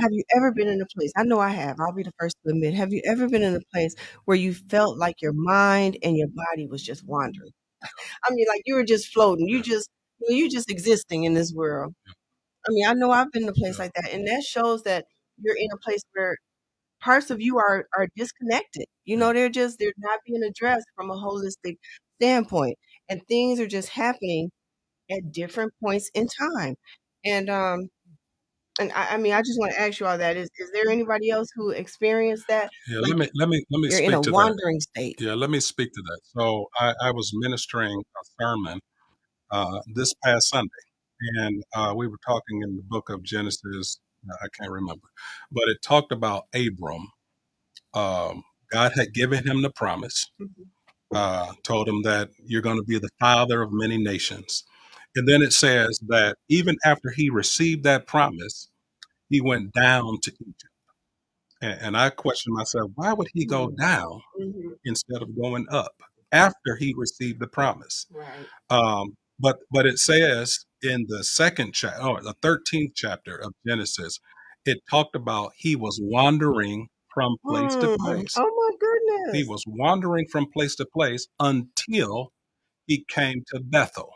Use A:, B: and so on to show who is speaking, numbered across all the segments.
A: have you ever been in a place, I know I have, I'll be the first to admit, have you ever been in a place where you felt like your mind and your body was just wandering? I mean, like, you were just floating, you just existing in this world. I mean, I know I've been in a place like that, and that shows that you're in a place where parts of you are disconnected. They're not being addressed from a holistic standpoint, and things are just happening at different points in time. And I mean, I just want to ask you all that. Is there anybody else who experienced that?
B: Yeah,
A: Like
B: let me
A: you're in a
B: speak to that.
A: wandering state.
B: Yeah, let me speak to that. So I was ministering a sermon this past Sunday, and we were talking in the book of Genesis. I can't remember, but it talked about Abram. God had given him the promise,
A: Mhm.
B: told him that you're going to be the father of many nations. And then it says that even after he received that promise, he went down to Egypt. And I questioned myself, why would he go
A: Mhm.
B: down
A: Mhm.
B: instead of going up after he received the promise?
A: Right.
B: But it says in the second chapter, or the 13th chapter of Genesis, it talked about he was wandering from place to place.
A: Oh my
B: He
A: goodness.
B: was wandering from place to place until he came to Bethel.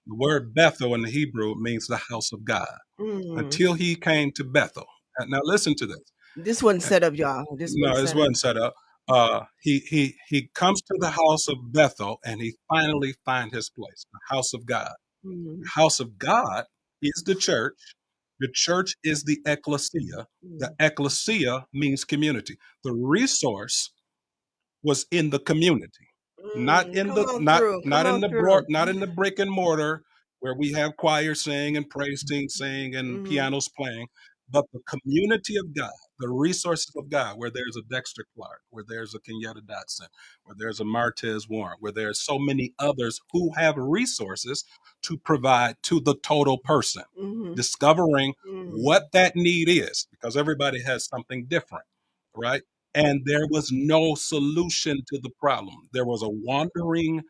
B: The word Bethel in the Hebrew means the house of God.
A: Mm.
B: Until he came to Bethel. Now listen to this.
A: This wasn't set up, y'all. This wasn't
B: No, this
A: set up.
B: wasn't set up. He comes to the house of Bethel, and he finally find his place, the house of God.
A: Mhm.
B: The house of God is the church. The church is the ecclesia. The
A: Mhm.
B: ecclesia means community. The resource was in the community, not in
A: Come
B: the
A: on through. Come on through.
B: not in the brick and mortar where we have choir sing and praise team sing and
A: Mhm.
B: pianos playing, but the community of God, the resources of God, where there's a Dexter Clark, where there's a Kenyatta Dotson, where there's a Martez Warren, where there's so many others who have resources to provide to the total person,
A: Mhm.
B: discovering
A: Mhm.
B: what that need is, because everybody has something different, right? And there was no solution to the problem. There was a wandering